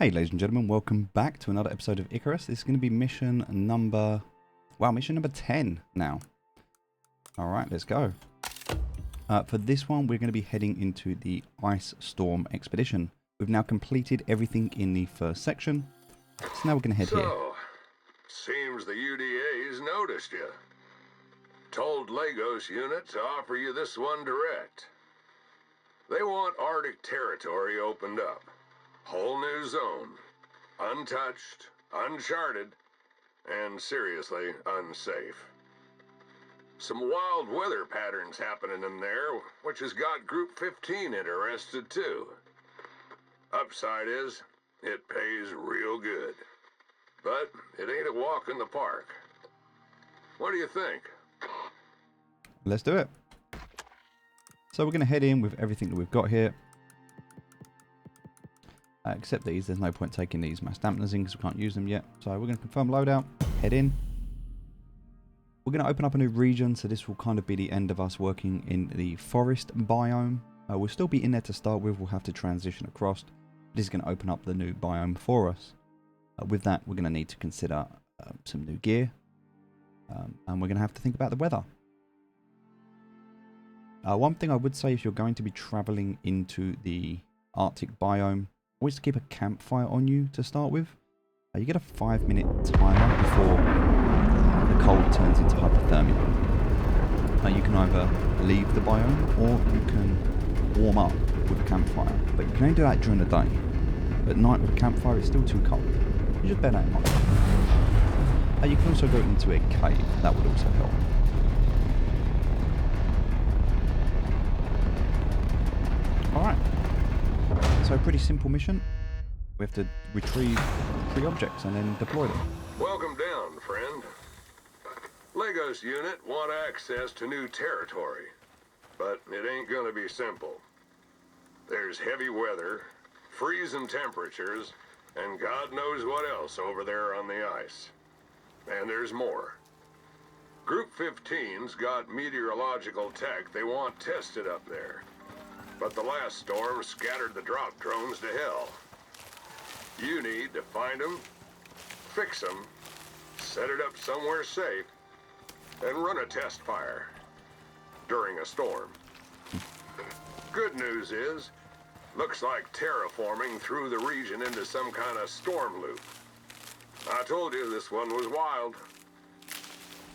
Hey ladies and gentlemen, welcome back to another episode of Icarus. This is going to be mission number 10 now. Alright, let's go. For this one, we're going to be heading into the Icestorm expedition. We've now completed everything in the first section, so now we're going to head here. Seems the UDA's noticed you. Told Lagos unit to offer you this one direct. They want Arctic territory opened up. Whole new zone. Untouched, uncharted, and seriously unsafe. Some wild weather patterns happening in there, which has got Group 15 interested too. Upside is, it pays real good. But it ain't a walk in the park. What do you think? Let's do it. So we're going to head in with everything that we've got here. Except these, there's no point taking these mass dampeners in because we can't use them yet. So we're going to confirm loadout, head in. We're going to open up a new region, so this will kind of be the end of us working in the forest biome. We'll still be in there to start with, we'll have to transition across. This is going to open up the new biome for us. With that, we're going to need to consider some new gear. And we're going to have to think about the weather. One thing I would say, if you're going to be traveling into the Arctic biome, always keep a campfire on you to start with. You get a 5-minute timer before the cold turns into hypothermia. You can either leave the biome or you can warm up with a campfire. But you can only do that during the day. At night with a campfire, it's still too cold. You just bear that in mind. You can also go into a cave. That would also help. Alright. So pretty simple mission. We have to retrieve 3 objects and then deploy them. Welcome down, friend. Lagos unit want access to new territory, but it ain't gonna be simple. There's heavy weather, freezing temperatures, and God knows what else over there on the ice. And there's more. Group 15's got meteorological tech they want tested up there. But the last storm scattered the drop drones to hell. You need to find them, fix them, set it up somewhere safe, and run a test fire during a storm. Good news is, looks like terraforming threw the region into some kind of storm loop. I told you this one was wild.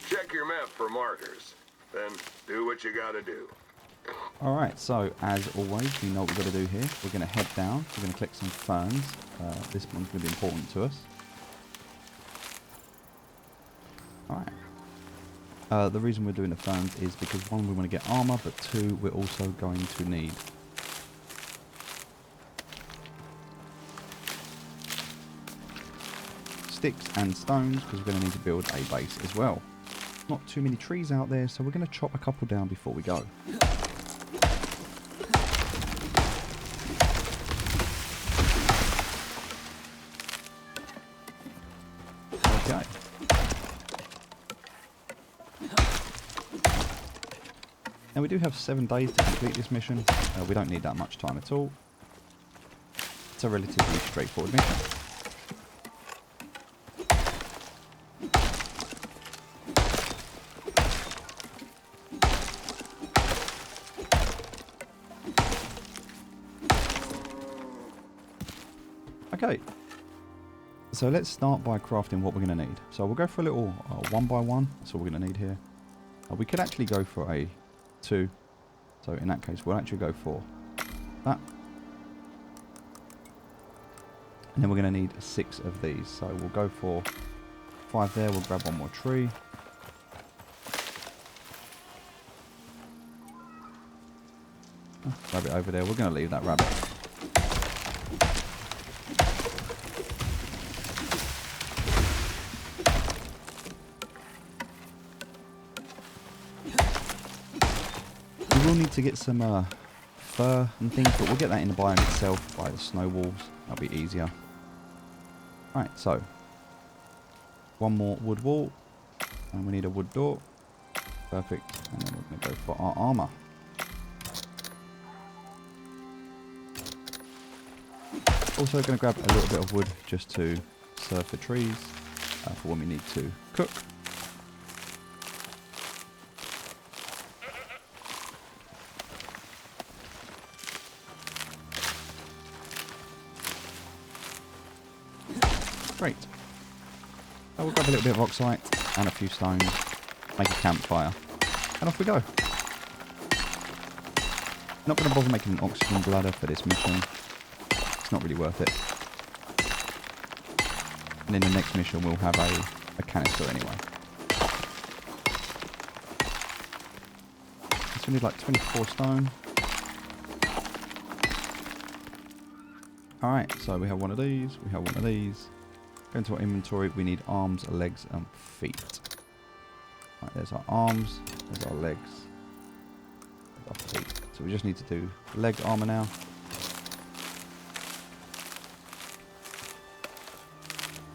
Check your map for markers, then do what you gotta do. Alright, so as always, we know what we've got to do here. We're going to head down, we're going to collect some ferns. This one's going to be important to us. Alright. The reason we're doing the ferns is because 1, we want to get armor, but 2, we're also going to need sticks and stones, because we're going to need to build a base as well. Not too many trees out there, so we're going to chop a couple down before we go. Okay. Now we do have 7 days to complete this mission. We don't need that much time at all. It's a relatively straightforward mission. Okay, so let's start by crafting what we're going to need. So we'll go for a little 1 by 1. That's all we're going to need here. We could actually go for a 2. So in that case, we'll actually go for that. And then we're going to need 6 of these. So we'll go for 5 there. We'll grab 1 more tree. Rabbit over there. We're going to leave that rabbit. We will need to get some fur and things, but we'll get that in the biome itself by the snow walls. That'll be easier. Right, so 1 more wood wall, and we need a wood door. Perfect. And then we're going to go for our armor. Also going to grab a little bit of wood just to serve for trees for when we need to cook. Great. I will grab a little bit of oxide and a few stones, make a campfire, and off we go. Not going to bother making an oxygen bladder for this mission. It's not really worth it. And in the next mission we'll have a canister anyway. So we need like 24 stone. Alright, so we have one of these, we have one of these. Go into our inventory, we need arms, legs and feet. Right, there's our arms, there's our legs, there's our feet. So we just need to do leg armor now.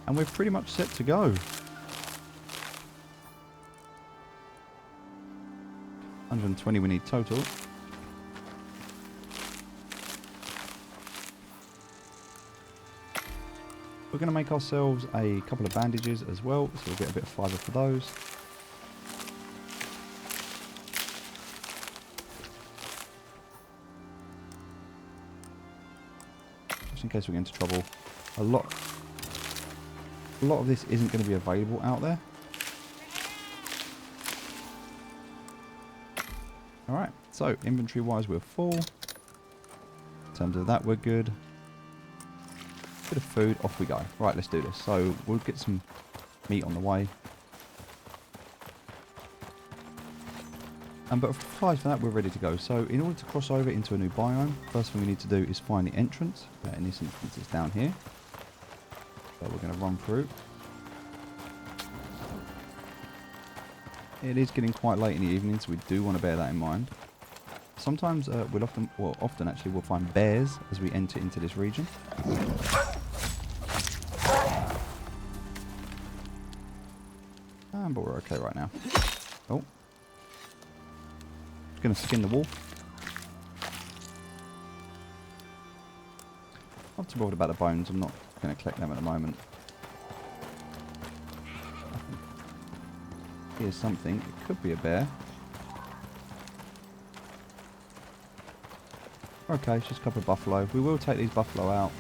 And we're pretty much set to go. 120 we need total. We're going to make ourselves a couple of bandages as well, so we'll get a bit of fibre for those. Just in case we get into trouble. A lot of this isn't going to be available out there. Alright, so inventory wise we're full. In terms of that we're good. Bit of food, off we go. Right, let's do this. So we'll get some meat on the way. But aside from that, we're ready to go. So in order to cross over into a new biome, first thing we need to do is find the entrance. In this instance, it's down here. So we're going to run through. It is getting quite late in the evening, so we do want to bear that in mind. Sometimes often actually we'll find bears as we enter into this region. But we're okay right now. Oh. Gonna skin the wolf. Not too bothered about the bones, I'm not gonna collect them at the moment. Here's something, it could be a bear. Okay, it's just a couple of buffalo. We will take these buffalo out.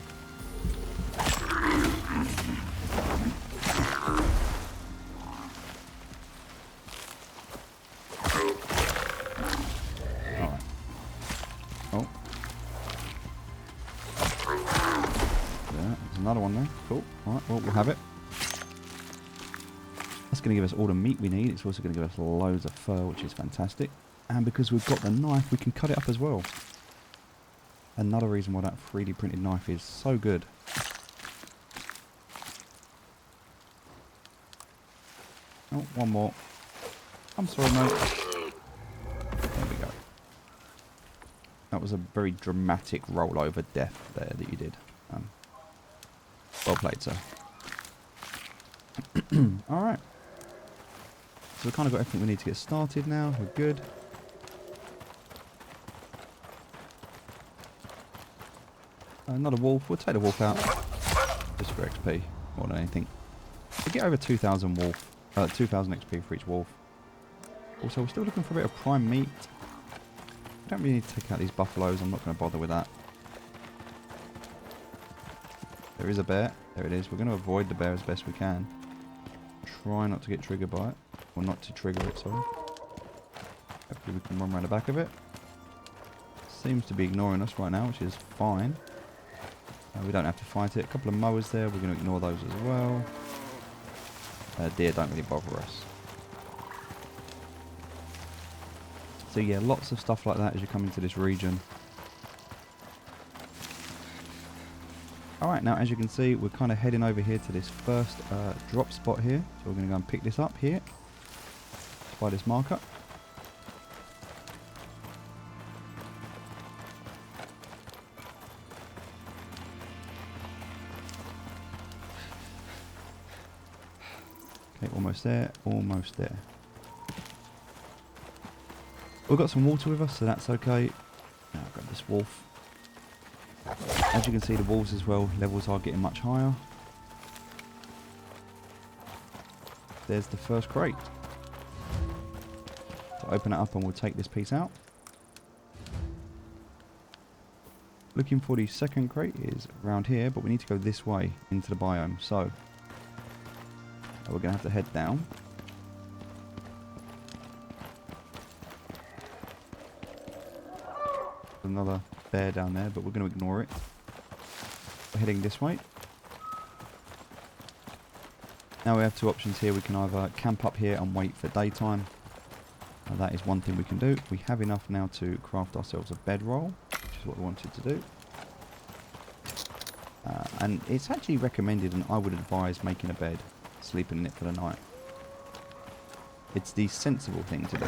Another one there. Cool. Alright, well, we'll have it. That's going to give us all the meat we need. It's also going to give us loads of fur, which is fantastic. And because we've got the knife, we can cut it up as well. Another reason why that 3D printed knife is so good. Oh, one more. I'm sorry, mate. There we go. That was a very dramatic rollover death there that you did. Well played, sir. Alright. So we've kind of got everything we need to get started now. We're good. Another wolf. We'll take the wolf out. Just for XP, more than anything. We get over 2,000 wolf. 2,000 XP for each wolf. Also, we're still looking for a bit of prime meat. We don't really need to take out these buffaloes. I'm not going to bother with that. There is a bear. There it is. We're going to avoid the bear as best we can. Try not to get triggered by it. Or not to trigger it, sorry. Hopefully we can run around the back of it. Seems to be ignoring us right now, which is fine. We don't have to fight it. A couple of mowers there. We're going to ignore those as well. Deer don't really bother us. So yeah, lots of stuff like that as you come into this region. Alright, now as you can see, we're kind of heading over here to this first drop spot here. So we're going to go and pick this up here. By this marker. Okay, almost there, almost there. We've got some water with us, so that's okay. Now I'll grab this wolf. As you can see, the walls as well, levels are getting much higher. There's the first crate. So open it up and we'll take this piece out. Looking for the second crate is around here, but we need to go this way into the biome. So we're going to have to head down. Another bear down there, but we're going to ignore it. We're heading this way. Now we have two options here. We can either camp up here and wait for daytime. That is one thing we can do. We have enough now to craft ourselves a bedroll, which is what we wanted to do. And it's actually recommended, and I would advise making a bed, sleeping in it for the night. It's the sensible thing to do.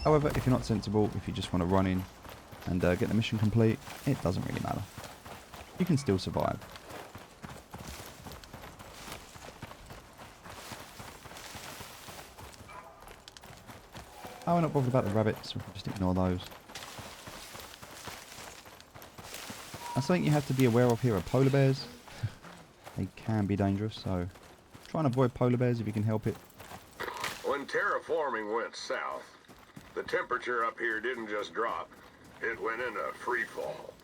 However, if you're not sensible, if you just want to run in and get the mission complete, it doesn't really matter. You can still survive. Oh, we're not bothered about the rabbits, we can just ignore those. That's something you have to be aware of here are polar bears. They can be dangerous, so try and avoid polar bears if you can help it. When terraforming went south, the temperature up here didn't just drop. It went into free fall.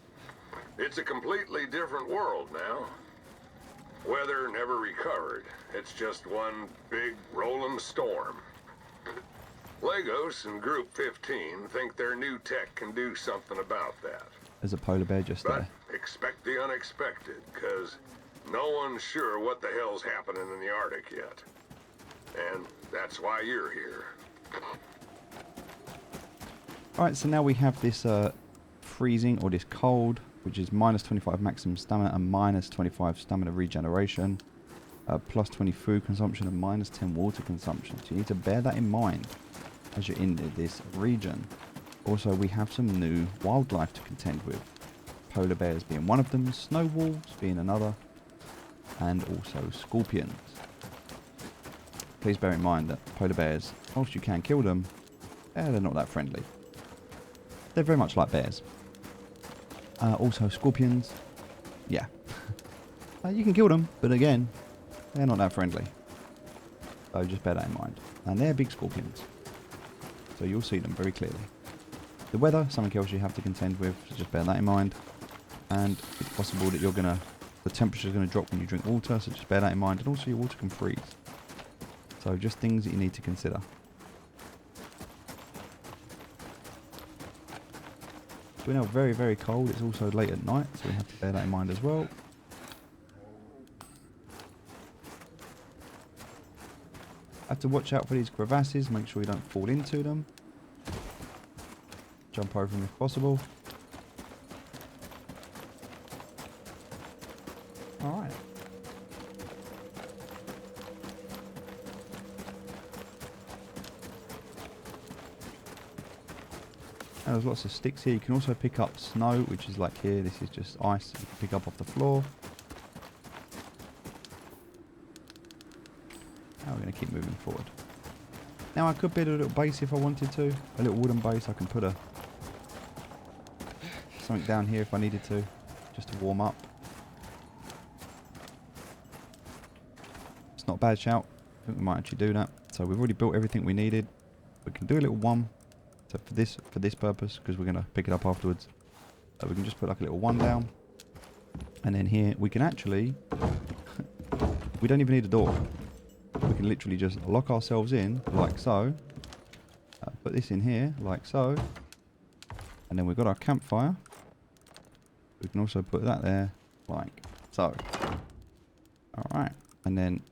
It's a completely different world now. Weather never recovered. It's just one big rolling storm. Lagos and Group 15 think their new tech can do something about that. There's a polar bear just But there. expect the unexpected, because no one's sure what the hell's happening in the Arctic yet. And that's why you're here. Alright, so now we have this freezing, or this cold, which is minus 25 maximum stamina and minus 25 stamina regeneration. Plus 20 food consumption and minus 10 water consumption. So you need to bear that in mind as you're in this region. Also, we have some new wildlife to contend with. Polar bears being one of them, snow wolves being another, and also scorpions. Please bear in mind that polar bears, whilst you can kill them, they're not that friendly. They're very much like bears. Also scorpions, yeah. You can kill them, but again, they're not that friendly. So just bear that in mind. And they're big scorpions. So you'll see them very clearly. The weather, something else you have to contend with, so just bear that in mind. And it's possible that the temperature's gonna drop when you drink water, so just bear that in mind. And also your water can freeze. So just things that you need to consider. We're now very, very cold. It's also late at night, so we have to bear that in mind as well. Have to watch out for these crevasses, make sure you don't fall into them. Jump over them if possible. Alright. And there's lots of sticks here. You can also pick up snow, which is like here. This is just ice you can pick up off the floor. Now we're going to keep moving forward. Now I could build a little base if I wanted to. A little wooden base. I can put something down here if I needed to. Just to warm up. It's not a bad shout. I think we might actually do that. So we've already built everything we needed. We can do a little one. So for this purpose, because we're going to pick it up afterwards. We can just put like a little one down. And then here we can actually... we don't even need a door. We can literally just lock ourselves in, like so. Put this in here, like so. And then we've got our campfire. We can also put that there, like so. Alright. And then...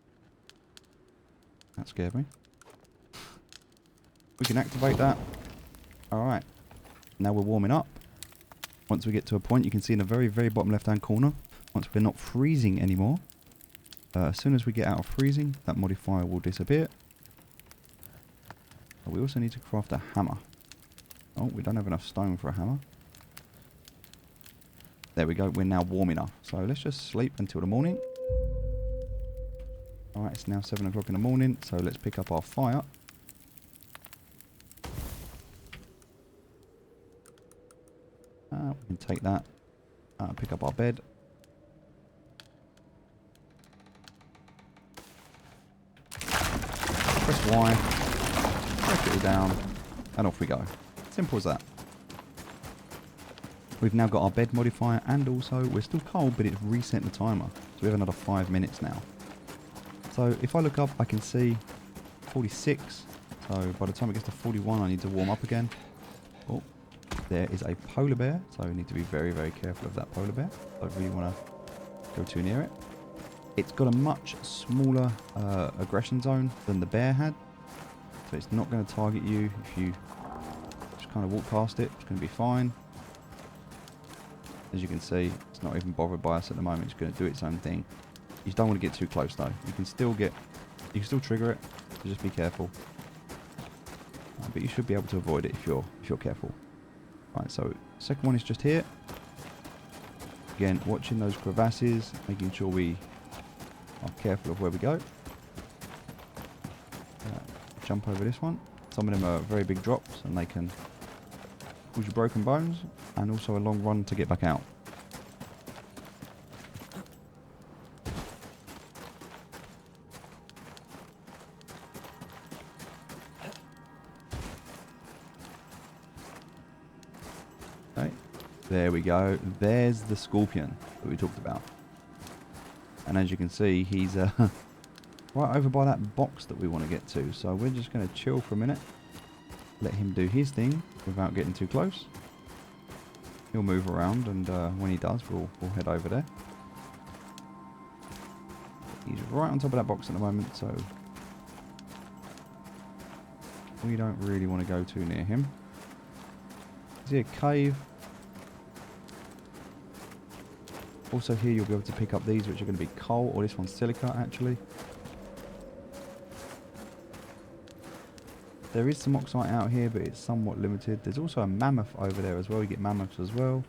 that scared me. We can activate that. Alright. Now we're warming up. Once we get to a point, you can see in the very, very bottom left-hand corner, once we're not freezing anymore, as soon as we get out of freezing, that modifier will disappear. But we also need to craft a hammer. Oh, we don't have enough stone for a hammer. There we go, we're now warm enough. So let's just sleep until the morning. Alright, it's now 7 o'clock in the morning, so let's pick up our fire. We can take that. Pick up our bed. Press Y. Press it all down. And off we go. Simple as that. We've now got our bed modifier, and also we're still cold, but it's reset the timer. So we have another 5 minutes now. So if I look up, I can see 46. So by the time it gets to 41, I need to warm up again. Oh, there is a polar bear. So we need to be very, very careful of that polar bear. Don't really want to go too near it. It's got a much smaller aggression zone than the bear had. So it's not going to target you if you just kind of walk past it. It's going to be fine. As you can see, it's not even bothered by us at the moment. It's going to do its own thing. You don't want to get too close though. You can still trigger it. So just be careful. But you should be able to avoid it if you're careful. Right. So second one is just here. Again, watching those crevasses, making sure we are careful of where we go. Jump over this one. Some of them are very big drops, and they can cause you broken bones, and also a long run to get back out. Okay, there we go. There's the scorpion that we talked about. And as you can see, he's right over by that box that we want to get to. So we're just going to chill for a minute. Let him do his thing without getting too close. He'll move around, and when he does, we'll head over there. He's right on top of that box at the moment, so we don't really want to go too near him. Is he a cave? Also here you'll be able to pick up these, which are going to be coal, or this one's silica actually. There is some oxide out here, but it's somewhat limited. There's also a mammoth over there as well. You get mammoths as well.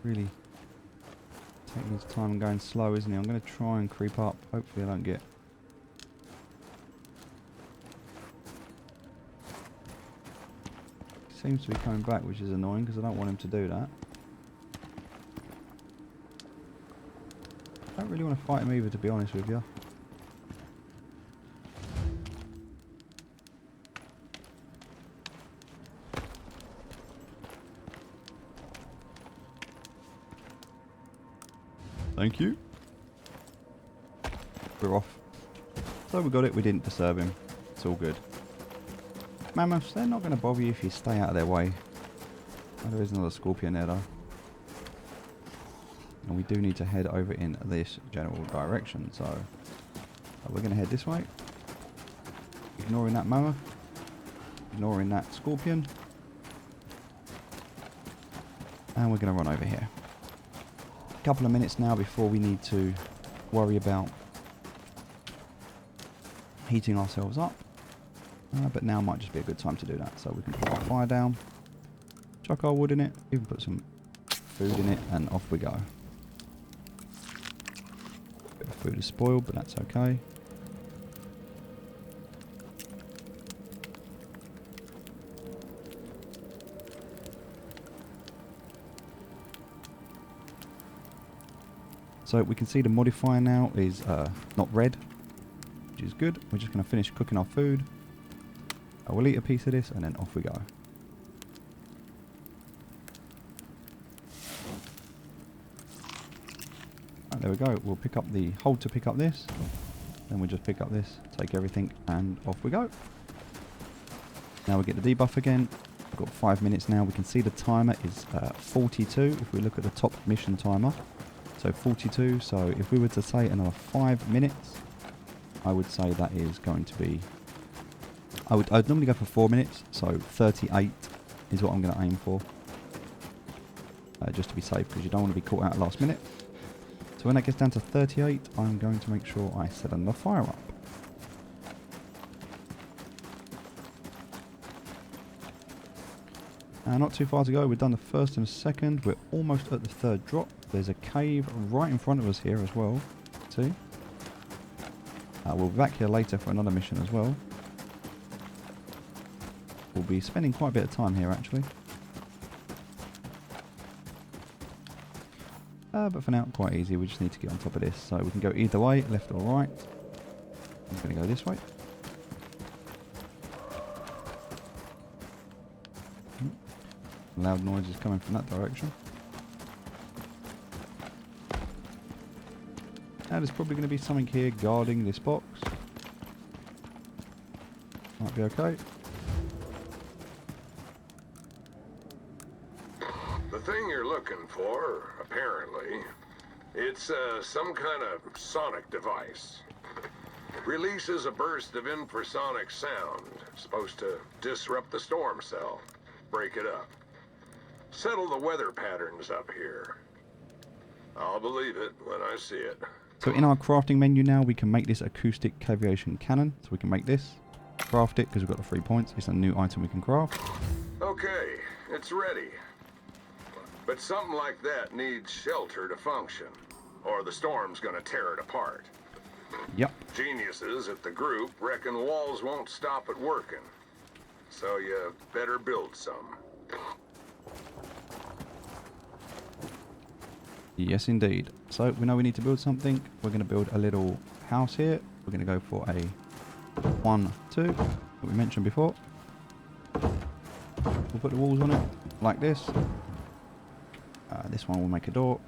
Really taking his time and going slow, isn't he? I'm going to try and creep up. Hopefully I don't get... He seems to be coming back, which is annoying because I don't want him to do that. I don't really want to fight him either, to be honest with you. Thank you. We're off. So we got it. We didn't disturb him. It's all good. Mammoths, they're not going to bother you if you stay out of their way. Oh, there is another scorpion there though. And we do need to head over in this general direction. So we're going to head this way. Ignoring that mammoth. Ignoring that scorpion. And we're going to run over here. Couple of minutes now before we need to worry about heating ourselves up, but now might just be a good time to do that. So we can put our fire down, chuck our wood in it, even put some food in it, and off we go. Bit of food is spoiled, but that's okay. So we can see the modifier now is not red, which is good. We're just going to finish cooking our food. I will eat a piece of this and then off we go. Right, there we go. We'll pick up the hold to pick up this. Then we'll just pick up this, take everything, and off we go. Now we get the debuff again. We've got 5 minutes now. We can see the timer is 42 if we look at the top mission timer. So 42, so if we were to say another 5 minutes, I would say that is going to be... I'd normally go for 4 minutes, so 38 is what I'm going to aim for. Just to be safe, because you don't want to be caught out at last minute. So when that gets down to 38, I'm going to make sure I set another fire up. Not too far to go. We've done the first and the second. We're almost at the third drop. There's a cave right in front of us here as well. See? We'll be back here later for another mission as well. We'll be spending quite a bit of time here actually. But for now, quite easy. We just need to get on top of this. So we can go either way, left or right. I'm going to go this way. Loud noises coming from that direction. Now there's probably going to be something here guarding this box. Might be okay. The thing you're looking for, apparently, it's some kind of sonic device. Releases a burst of infrasonic sound, supposed to disrupt the storm cell, break it up. Settle the weather patterns up here. I'll believe it when I see it. So in our crafting menu now, we can make this acoustic cavitation cannon. So we can make this, craft it, because we've got the 3 points. It's a new item we can craft. Okay, it's ready. But something like that needs shelter to function, or the storm's gonna tear it apart. Yep. Geniuses at the group reckon walls won't stop it working. So you better build some. Yes, indeed. So we know we need to build something. We're going to build a little house here. We're going to go for a 1, 2 that we mentioned before. We'll put the walls on it like this. This one will make a door,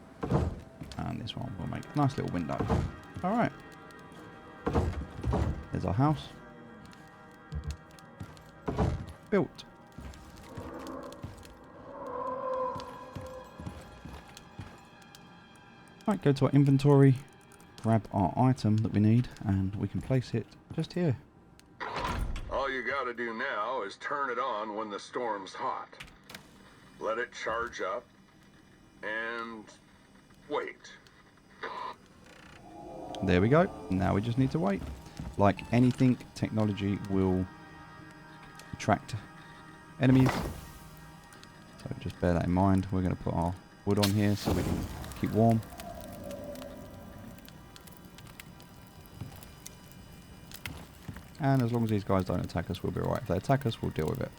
and this one will make a nice little window. All right. There's our house. Built. Right, go to our inventory, grab our item that we need, and we can place it just here. All you gotta do now is turn it on when the storm's hot. Let it charge up, and wait. There we go. Now we just need to wait. Like anything, technology will attract enemies. So just bear that in mind. We're going to put our wood on here so we can keep warm. And as long as these guys don't attack us, we'll be alright. If they attack us, we'll deal with it.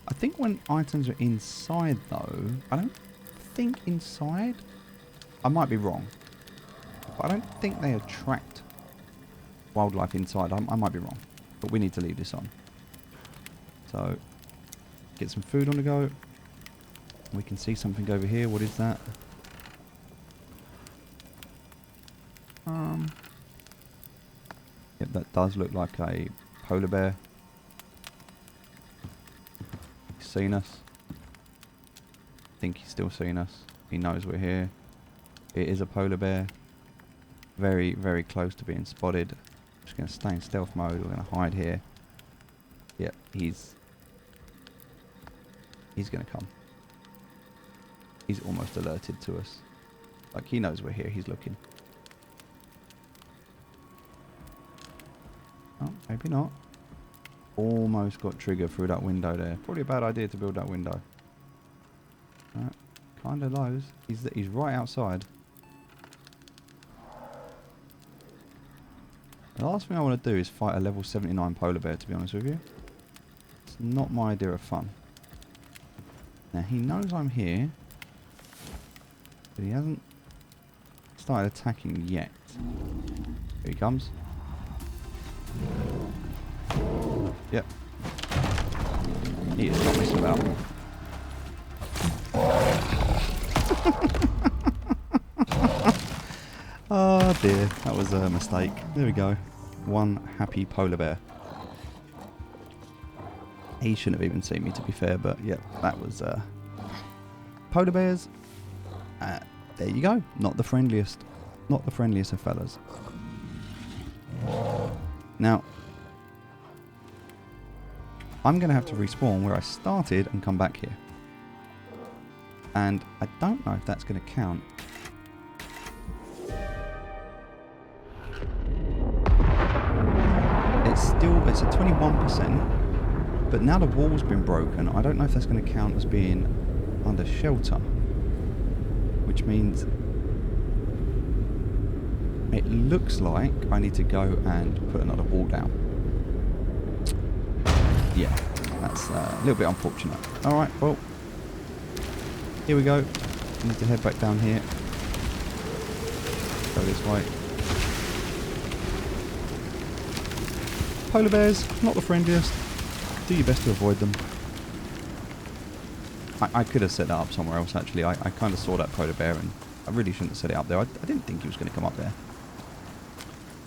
I think when items are inside, though, I don't think inside... I might be wrong. But I don't think they attract wildlife inside. I might be wrong. But we need to leave this on. So, get some food on the go. We can see something over here. What is that? Yep, that does look like a polar bear. He's seen us. I think he's still seen us. He knows we're here. It is a polar bear. Very, very close to being spotted. Just going to stay in stealth mode. We're going to hide here. Yep, he's going to come. He's almost alerted to us. Like, he knows we're here. He's looking. Oh, maybe not. Almost got triggered through that window there. Probably a bad idea to build that window. Kind of lows. He's right outside. The last thing I want to do is fight a level 79 polar bear, to be honest with you. It's not my idea of fun. Now, he knows I'm here. But he hasn't started attacking yet. Here he comes. Yep. He is not messing about. Oh dear, that was a mistake. There we go. One happy polar bear. He shouldn't have even seen me, to be fair, but yeah, that was polar bears. There you go. Not the friendliest. Not the friendliest of fellas. Now, I'm going to have to respawn where I started and come back here. And I don't know if that's going to count. It's a 21%, but now the wall's been broken, I don't know if that's going to count as being under shelter. Which means it looks like I need to go and put another wall down. Yeah, that's a little bit unfortunate. Alright, well, here we go. need to head back down here. Go this way. Polar bears, not the friendliest. Do your best to avoid them. I could have set that up somewhere else actually. I kind of saw that polar bear and I really shouldn't have set it up there. I didn't think he was going to come up there.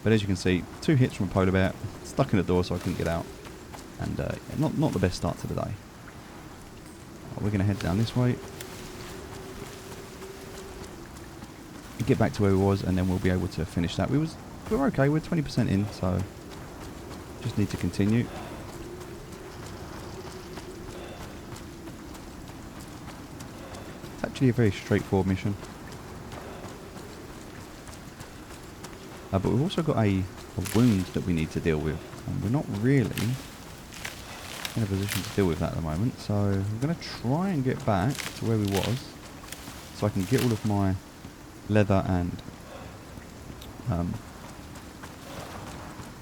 But as you can see, 2 hits from a polar bear. Stuck in the door so I couldn't get out. And not the best start to the day. We're going to head down this way. Get back to where we was and then we'll be able to finish that. We're okay, we're 20% in, so just need to continue. It's actually a very straightforward mission. But we've also got a wound that we need to deal with. And we're not really in a position to deal with that at the moment. So I'm going to try and get back to where we was. So I can get all of my leather and bone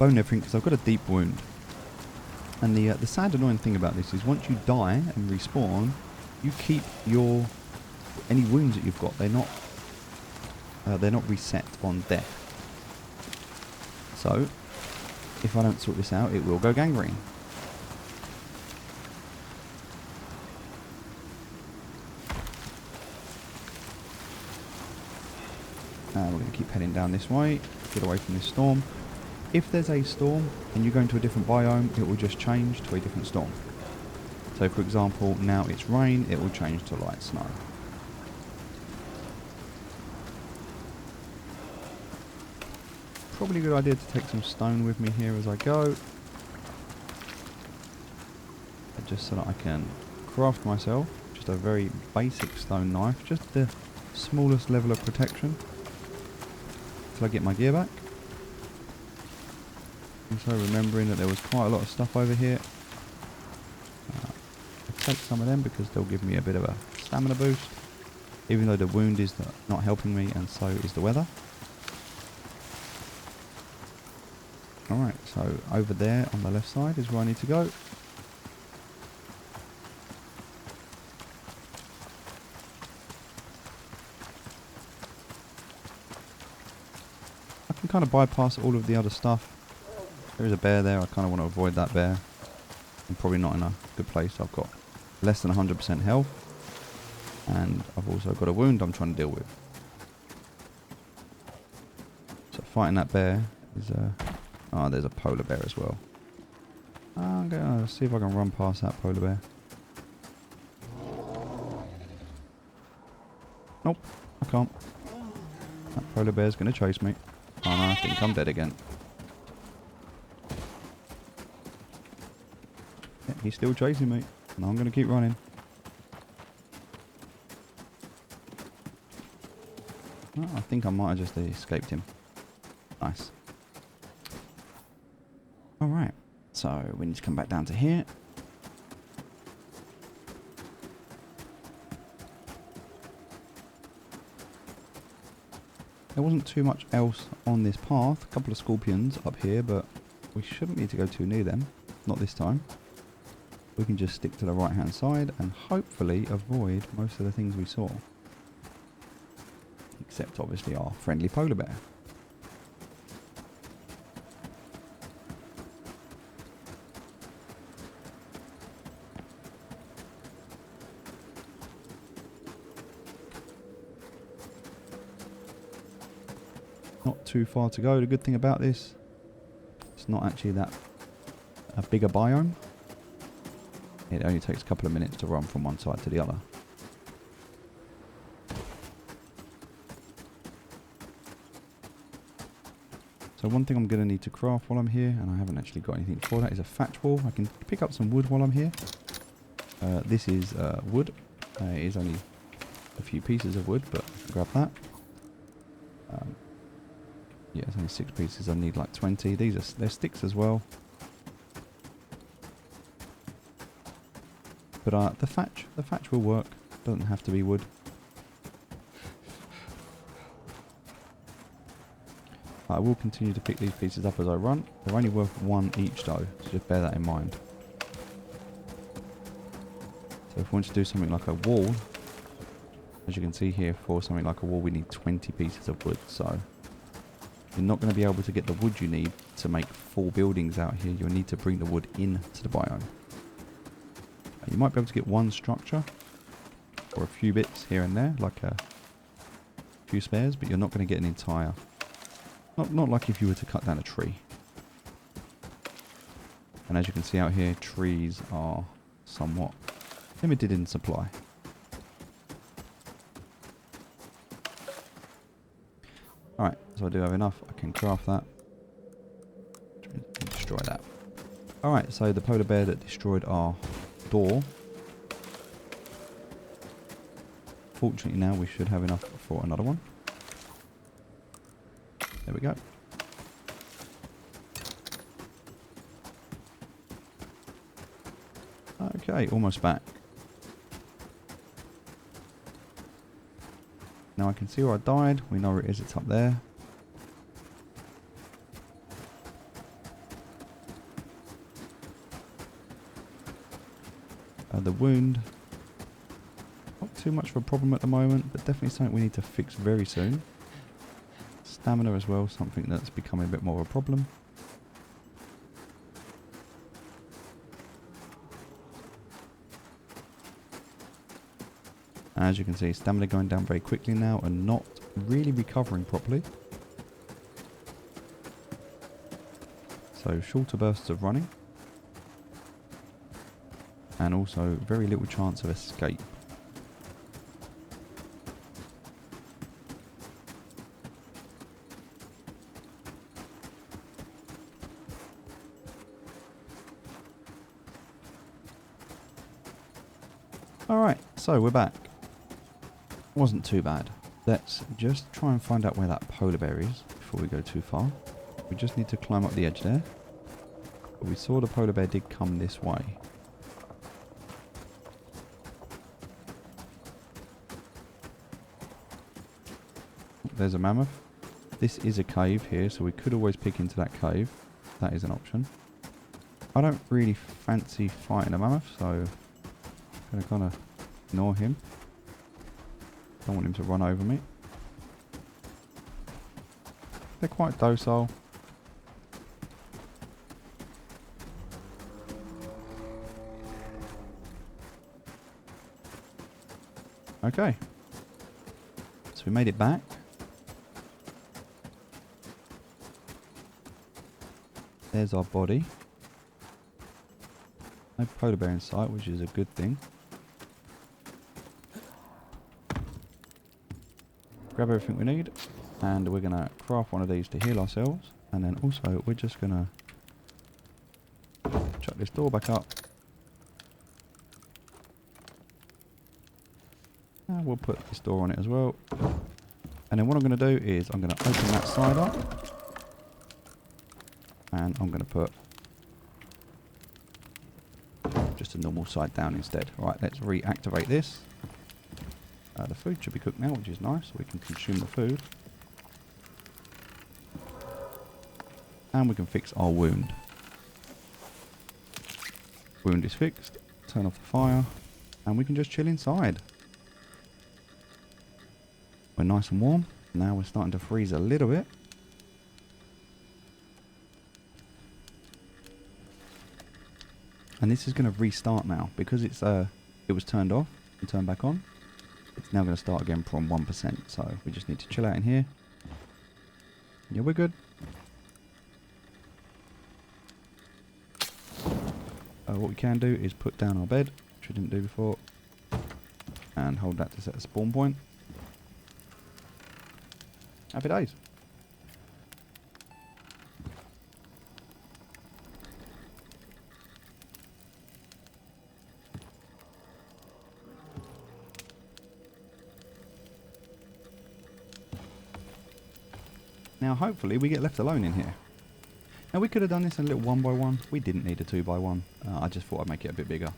and everything. Because I've got a deep wound. And the sad annoying thing about this is once you die and respawn, you keep any wounds that you've got. They're not reset on death. So, if I don't sort this out, it will go gangrene. We're going to keep heading down this way, get away from this storm. If there's a storm and you go into a different biome, it will just change to a different storm. So for example, now it's rain, it will change to light snow. Probably a good idea to take some stone with me here as I go. Just so that I can craft myself just a very basic stone knife, just the smallest level of protection until I get my gear back. Also remembering that there was quite a lot of stuff over here. I'll take some of them because they'll give me a bit of a stamina boost, even though the wound is not helping me and so is the weather. Alright, so over there on the left side is where I need to go. I can kind of bypass all of the other stuff. There is a bear there, I kind of want to avoid that bear. I'm probably not in a good place. I've got less than 100% health. And I've also got a wound I'm trying to deal with. So fighting that bear is oh, there's a polar bear as well. I'm going to see if I can run past that polar bear. Nope, I can't. That polar bear's going to chase me. Oh no, I think I'm dead again. Yeah, he's still chasing me. And I'm going to keep running. Oh, I think I might have just escaped him. Nice. Alright, so we need to come back down to here. There wasn't too much else on this path. A couple of scorpions up here, but we shouldn't need to go too near them. Not this time. We can just stick to the right hand side and hopefully avoid most of the things we saw. Except obviously our friendly polar bear. Not too far to go. The good thing about this, it's not actually that a bigger biome. It only takes a couple of minutes to run from one side to the other. So one thing I'm going to need to craft while I'm here, and I haven't actually got anything for that, is a thatch wall. I can pick up some wood while I'm here. This is wood. It is only a few pieces of wood, but I can grab that. Yeah, it's only 6 pieces. I need like 20. They're sticks as well. But the thatch will work. Doesn't have to be wood. I will continue to pick these pieces up as I run. They're only worth 1 each though, so just bear that in mind. So if we want to do something like a wall, As you can see here, for something like a wall, we need 20 pieces of wood. So you're not going to be able to get the wood you need to make 4 buildings out here. You'll need to bring the wood into the biome. You might be able to get 1 structure or a few bits here and there, like a few spares, but you're not going to get an entire. Not like if you were to cut down a tree. And as you can see out here, trees are somewhat limited in supply. Alright, so I do have enough. I can craft that. Destroy that. Alright, so the polar bear that destroyed our door. Fortunately now we should have enough for another one. There we go. Okay, almost back. Now I can see where I died. We know where it is. It's up there. The wound. Not too much of a problem at the moment, but definitely something we need to fix very soon. Stamina as well, something that's becoming a bit more of a problem. As you can see, stamina going down very quickly now and not really recovering properly. So shorter bursts of running. And also very little chance of escape. Alright, so we're back. Wasn't too bad. Let's just try and find out where that polar bear is before we go too far. We just need to climb up the edge there. But we saw the polar bear did come this way. There's a mammoth. This is a cave here, so we could always pick into that cave. That is an option. I don't really fancy fighting a mammoth, so I'm going to kind of ignore him. Don't want him to run over me. They're quite docile. Okay. So we made it back. There's our body. No polar bear in sight, which is a good thing. Grab everything we need, and we're going to craft one of these to heal ourselves, and then also we're just going to chuck this door back up, and we'll put this door on it as well. And then what I'm going to do is I'm going to open that side up, and I'm going to put just a normal side down instead. Right, let's reactivate this. The food should be cooked now, which is nice. We can consume the food. And we can fix our wound. Wound is fixed. Turn off the fire. And we can just chill inside. We're nice and warm. Now we're starting to freeze a little bit. And this is going to restart now. Because it was turned off and turned back on. It's now going to start again from 1%, so we just need to chill out in here. Yeah, we're good. What we can do is put down our bed, which we didn't do before, and hold that to set a spawn point. Happy days. Now hopefully we get left alone in here. Now we could have done this in a little 1x1. We didn't need a 2x1. I just thought I'd make it a bit bigger.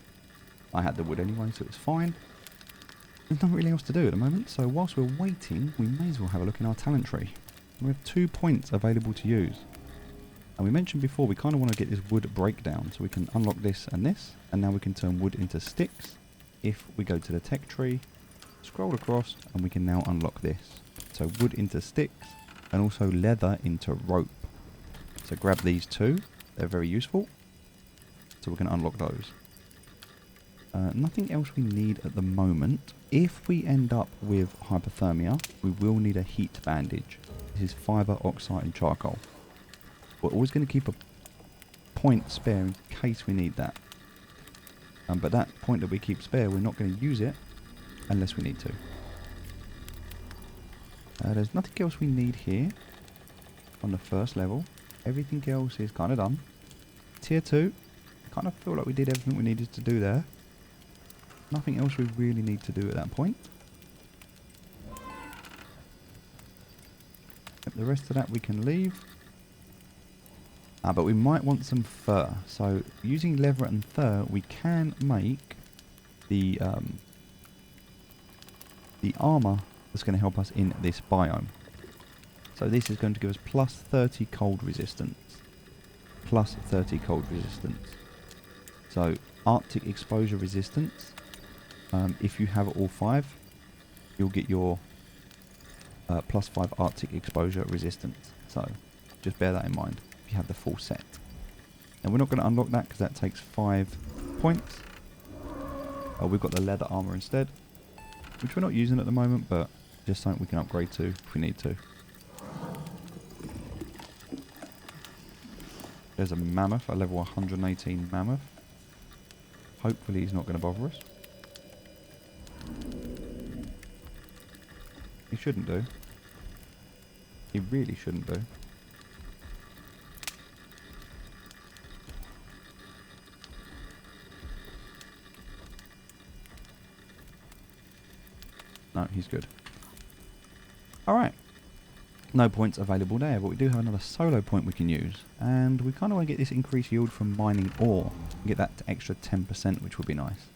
I had the wood anyway, so it was fine. There's nothing really else to do at the moment, so whilst we're waiting, we may as well have a look in our talent tree. We have 2 points available to use. And we mentioned before, we kind of want to get this wood breakdown, so we can unlock this, and now we can turn wood into sticks if we go to the tech tree scroll across, and we can now unlock this. So wood into sticks, and also leather into rope. So grab these two. They're very useful. So we're going to unlock those. Nothing else we need at the moment. If we end up with hypothermia, we will need a heat bandage. This is fibre, oxide and charcoal. We're always going to keep a point spare in case we need that. But that point that we keep spare, we're not going to use it unless we need to. There's nothing else we need here on the first level. Everything else is kind of done. Tier 2, kind of feel like we did everything we needed to do there. Nothing else we really need to do at that point. The rest of that we can leave. But we might want some fur. So using leather and fur, we can make the armor that's going to help us in this biome. So this is going to give us plus 30 cold resistance. Plus 30 cold resistance. So Arctic exposure resistance. If you have all 5, you'll get your plus 5 Arctic exposure resistance. So just bear that in mind if you have the full set. And we're not going to unlock that because that takes 5 points. We've got the leather armor instead, which we're not using at the moment, but just something we can upgrade to if we need to. There's a mammoth, a level 118 mammoth. Hopefully he's not going to bother us. He shouldn't do. He really shouldn't do. No, he's good. Alright. No points available there, but we do have another solo point we can use. And we kind of want to get this increased yield from mining ore. Get that to extra 10%, which would be nice.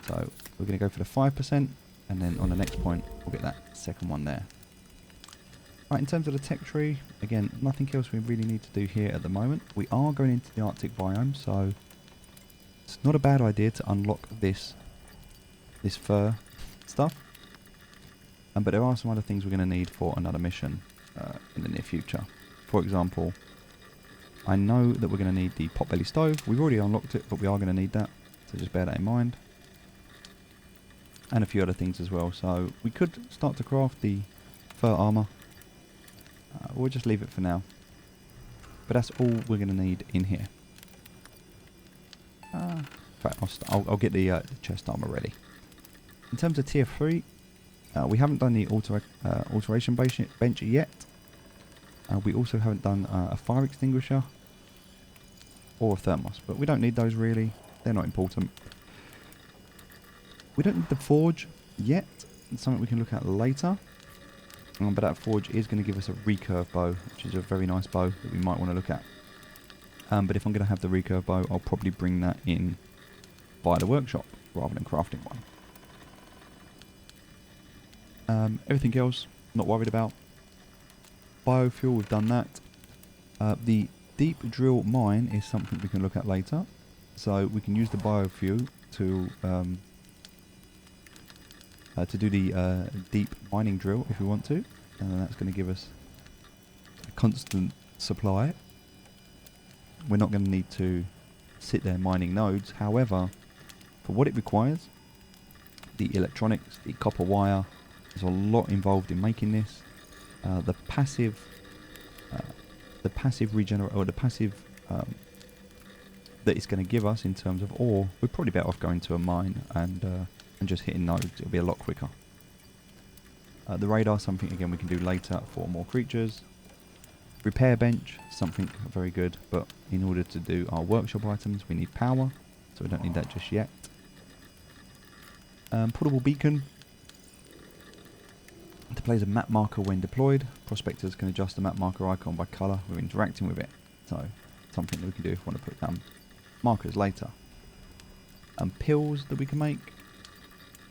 So we're going to go for the 5%. And then on the next point, we'll get that second one there. Right, in terms of the tech tree, again, nothing else we really need to do here at the moment. We are going into the Arctic biome, so it's not a bad idea to unlock this fur stuff. But there are some other things we're going to need for another mission in the near future. For example, I know that we're going to need the potbelly stove. We've already unlocked it, but we are going to need that, so just bear that in mind. And a few other things as well. So we could start to craft the fur armor. We'll just leave it for now. But that's all we're going to need in here. In fact, I'll get the chest armor ready. In terms of tier 3, we haven't done the alteration bench yet. We also haven't done a fire extinguisher or a thermos. But we don't need those really. They're not important. We don't need the forge yet. It's something we can look at later. But that forge is going to give us a recurve bow, which is a very nice bow that we might want to look at. But if I'm going to have the recurve bow, I'll probably bring that in via the workshop rather than crafting one. Everything else, not worried about. Biofuel, we've done that. The deep drill mine is something we can look at later. So we can use the biofuel to do the deep mining drill if we want to, and then that's going to give us a constant supply. We're not going to need to sit there mining nodes. However, for what it requires, the electronics, the copper wire, there's a lot involved in making this. The passive regenerate, or the passive that it's going to give us in terms of ore, we're probably better off going to a mine and just hitting nodes. It'll be a lot quicker. The radar, something again we can do later for more creatures. Repair bench, something very good, but in order to do our workshop items we need power, so we don't need that just yet. Portable beacon to play as a map marker when deployed. Prospectors can adjust the map marker icon by colour when interacting with it, so something that we can do if we want to put down markers later. Pills that we can make.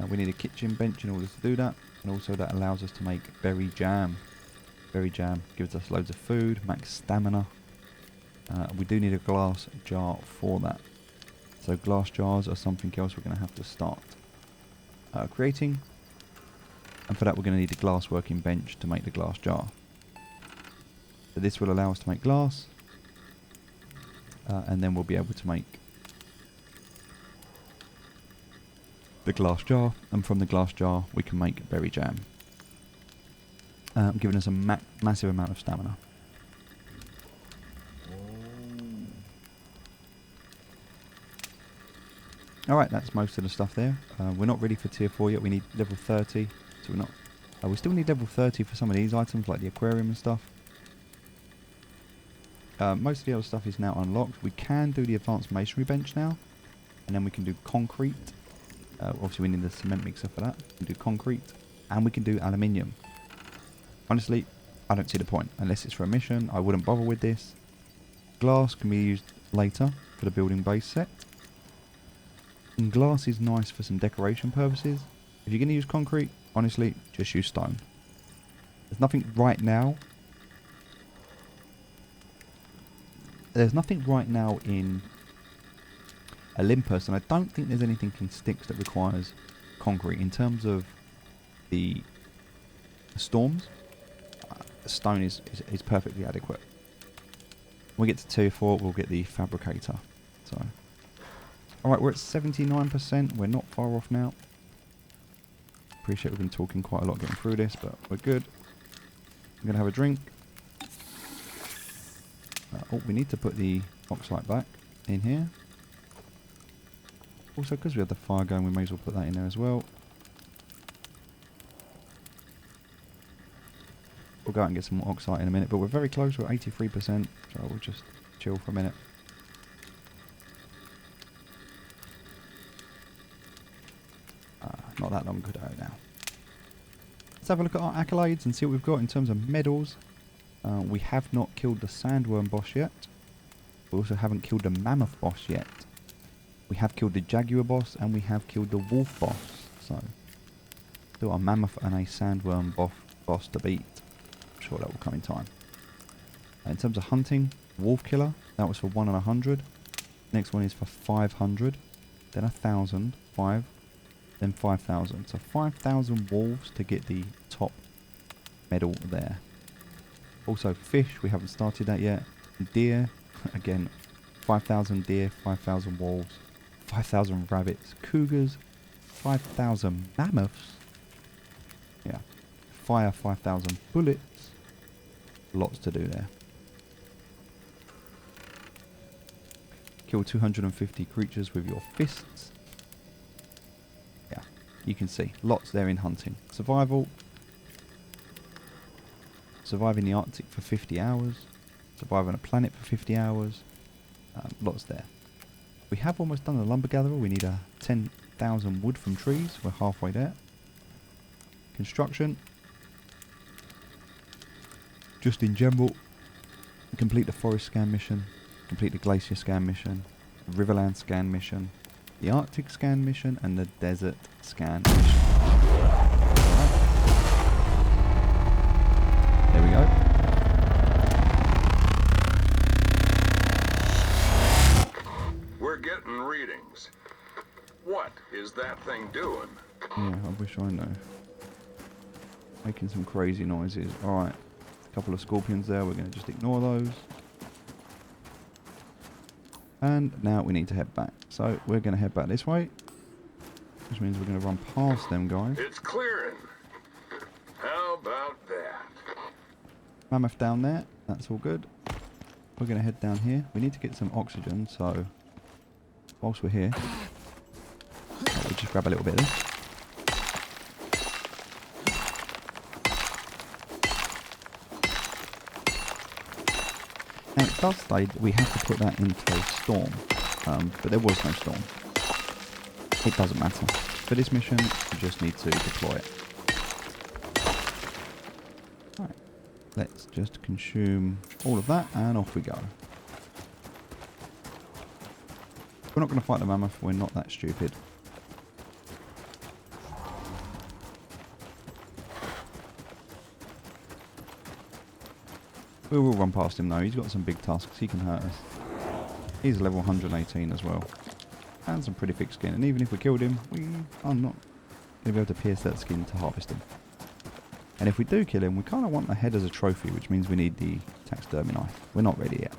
We need a kitchen bench in order to do that, and also that allows us to make berry jam. Berry jam gives us loads of food, max stamina. We do need a glass jar for that. So glass jars are something else we're going to have to start creating. And for that we're going to need a glass working bench to make the glass jar. So this will allow us to make glass. And then we'll be able to make the glass jar. And from the glass jar we can make berry jam. Giving us a massive amount of stamina. Alright, that's most of the stuff there. We're not ready for tier 4 yet. We need level 30. So we're not... we still need level 30 for some of these items, like the aquarium and stuff. Most of the other stuff is now unlocked. We can do the advanced masonry bench now. And then we can do concrete. Obviously we need the cement mixer for that. We can do concrete. And we can do aluminium. Honestly, I don't see the point. Unless it's for a mission, I wouldn't bother with this. Glass can be used later for the building base set. And glass is nice for some decoration purposes. If you're going to use concrete, honestly, just use stone. There's nothing right now. There's nothing right now in Olympus, and I don't think there's anything in Styx that requires concrete. In terms of the storms, stone is perfectly adequate. When we get to tier 4, we'll get the fabricator. So, alright, we're at 79%. We're not far off now. Appreciate we've been talking quite a lot getting through this, but we're good. I'm going to have a drink. Oh, we need to put the oxide back in here. Also, because we have the fire going, we may as well put that in there as well. We'll go out and get some more oxide in a minute, but we're very close. We're at 83%, so we'll just chill for a minute. Not that long ago now. Let's have a look at our accolades and see what we've got in terms of medals. We have not killed the sandworm boss yet. We also haven't killed the mammoth boss yet. We have killed the jaguar boss and we have killed the wolf boss. So, still a mammoth and a sandworm boss to beat. I'm sure that will come in time. In terms of hunting, wolf killer, that was for 1 in 100. Next one is for 500. Then 1,000, 5. Then 5,000. So 5,000 wolves to get the top medal there. Also fish, we haven't started that yet. Deer, again, 5,000 deer, 5,000 wolves, 5,000 rabbits, cougars, 5,000 mammoths. Yeah. Fire 5,000 bullets. Lots to do there. Kill 250 creatures with your fists. Yeah, you can see. Lots there in hunting. Survival. Survive in the Arctic for 50 hours. Survive on a planet for 50 hours. Lots there. We have almost done the lumber gatherer. We need 10,000 wood from trees. We're halfway there. Construction. Just in general, complete the forest scan mission. Complete the glacier scan mission. The Riverland scan mission. The Arctic scan mission. And the desert scan mission. There we go. We're getting readings. What is that thing doing? Yeah, I wish I know. Making some crazy noises. Alright. A couple of scorpions there. We're going to just ignore those. And now we need to head back. So we're going to head back this way. Which means we're going to run past them guys. It's clearing. How about that? Mammoth down there. That's all good. We're going to head down here. We need to get some oxygen, so whilst we're here, we'll just grab a little bit of this. Now it does say that we have to put that into a storm, but there was no storm. It doesn't matter. For this mission, we just need to deploy it. Right. Let's just consume all of that and off we go. We're not going to fight the mammoth, we're not that stupid. We will run past him though, he's got some big tusks, he can hurt us. He's level 118 as well. And some pretty thick skin, and even if we killed him, we are not going to be able to pierce that skin to harvest him. And if we do kill him, we kind of want the head as a trophy, which means we need the taxidermy knife. We're not ready yet.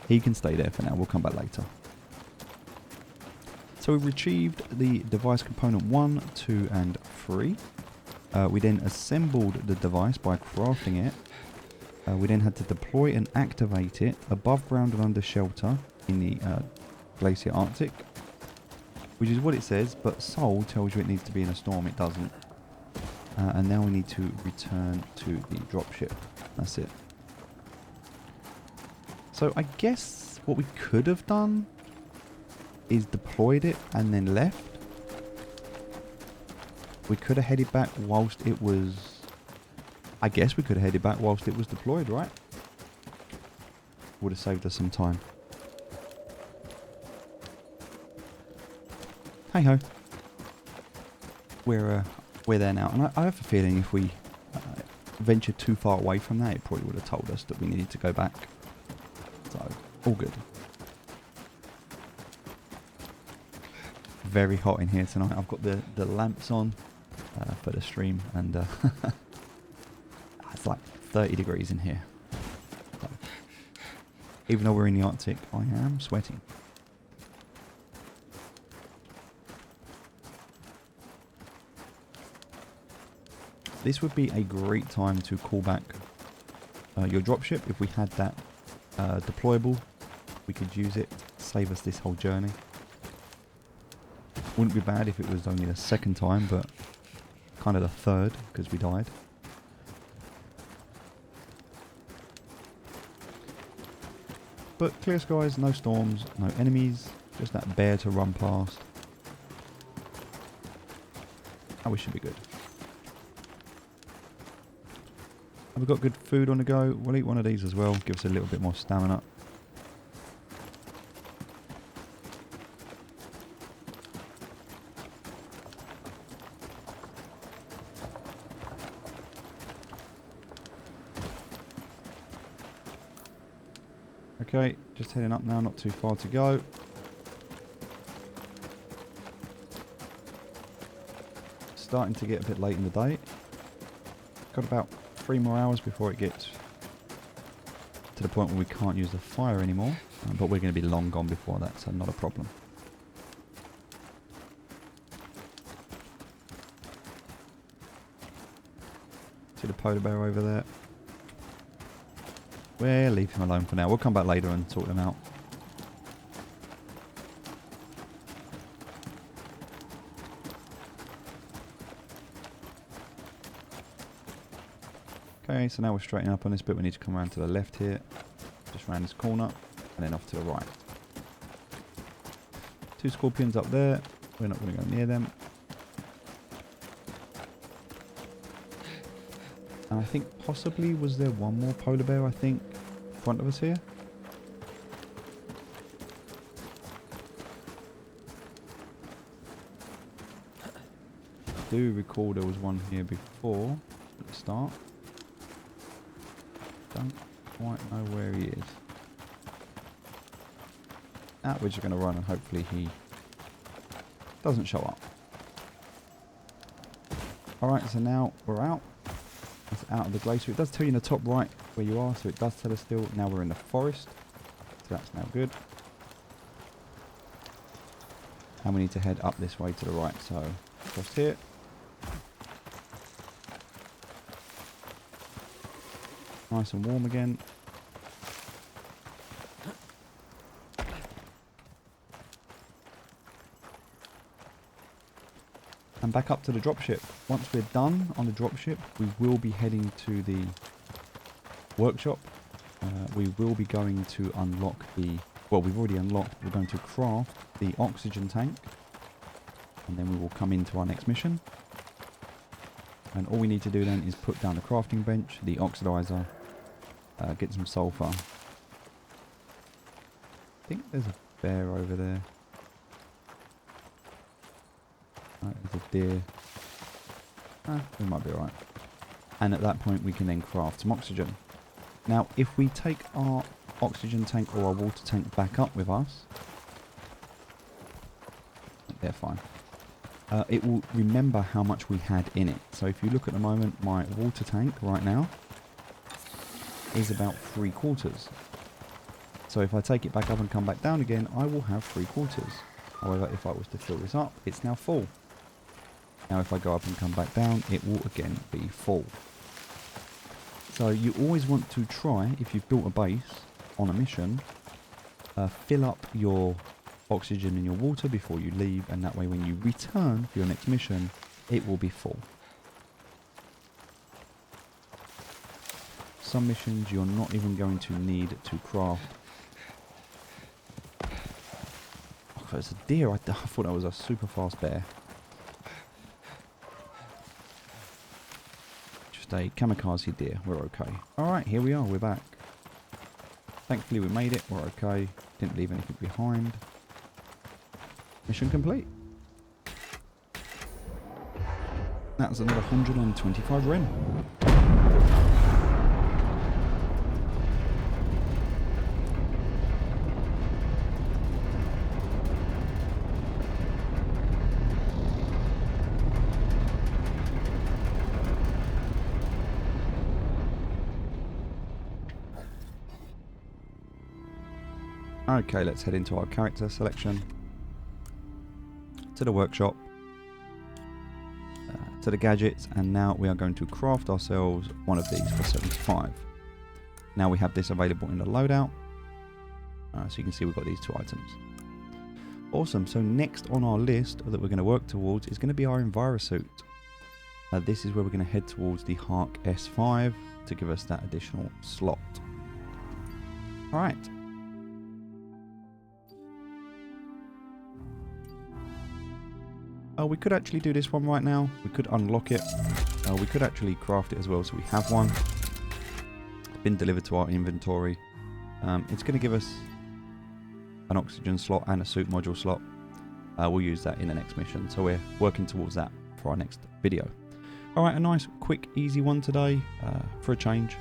He can stay there for now. We'll come back later. So we've retrieved the device component 1, 2 and 3. We then assembled the device by crafting it. We then had to deploy and activate it above ground and under shelter in the Glacier Arctic, which is what it says, but Soul tells you it needs to be in a storm. It doesn't. And now we need to return to the dropship. That's it. So I guess what we could have done is deployed it and then left. We could have headed back whilst it was... I guess we could have headed back whilst it was deployed, right? Would have saved us some time. Hey ho. We're there now. And I have a feeling if we ventured too far away from that, it probably would have told us that we needed to go back. So, all good. Very hot in here tonight. I've got the lamps on for the stream, and it's like 30 degrees in here. So, even though we're in the Arctic, I am sweating. This would be a great time to call back your dropship. If we had that deployable, we could use it, save us this whole journey. Wouldn't be bad if it was only the second time, but kind of the third, because we died. But clear skies, no storms, no enemies, just that bear to run past. Oh, we should be good. Have we got good food on the go? We'll eat one of these as well, give us a little bit more stamina. Okay, just heading up now, not too far to go. Starting to get a bit late in the day. Got about 3 more hours before it gets to the point where we can't use the fire anymore. But we're going to be long gone before that, so not a problem. See the polar bear over there? We'll leave him alone for now. We'll come back later and sort them out. Okay, so now we're straightening up on this bit. We need to come around to the left here. Just round this corner. And then off to the right. 2 scorpions up there. We're not going to go near them. And I think possibly, was there one more polar bear, I think, in front of us here? I do recall there was one here before at the start. Don't quite know where he is. We're just going to run and hopefully he doesn't show up. Alright, so now we're out. It's out of the glacier. It does tell you in the top right where you are, so it does tell us still. Now we're in the forest, so that's now good. And we need to head up this way to the right, so across here. Nice and warm again. And back up to the dropship. Once we're done on the dropship, we will be heading to the workshop. We will be going to unlock the... Well, we've already unlocked. We're going to craft the oxygen tank. And then we will come into our next mission. And all we need to do then is put down the crafting bench, the oxidizer, get some sulfur. I think there's a bear over there. There's a deer. We might be alright. And at that point we can then craft some oxygen. Now if we take our oxygen tank or our water tank back up with us, they're fine. it will remember how much we had in it. So if you look at the moment, my water tank right now is about 3/4. So if I take it back up and come back down again, I will have 3/4. However, if I was to fill this up, it's now full. Now if I go up and come back down, it will again be full. So you always want to try, if you've built a base on a mission, fill up your oxygen and your water before you leave, and that way when you return for your next mission, it will be full. Some missions you're not even going to need to craft. Oh, it's a deer. I thought that was a super fast bear. Just a kamikaze deer. We're okay. Alright, here we are. We're back. Thankfully we made it. We're okay. Didn't leave anything behind. Mission complete. That's another 125 Ren. Okay, let's head into our character selection. To the workshop. To the gadgets, and now we are going to craft ourselves one of these for 75. Now we have this available in the loadout. So you can see we've got these 2 items. Awesome, so next on our list that we're going to work towards is going to be our Envirosuit. This is where we're going to head towards the Hark S5 to give us that additional slot. Alright. We could actually do this one right now. We could unlock it. We could actually craft it as well, so we have one. It's been delivered to our inventory. It's going to give us an oxygen slot and a suit module slot. We'll use that in the next mission, so we're working towards that for our next video. Alright, a nice, quick, easy one today for a change.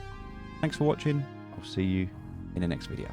Thanks for watching. I'll see you in the next video.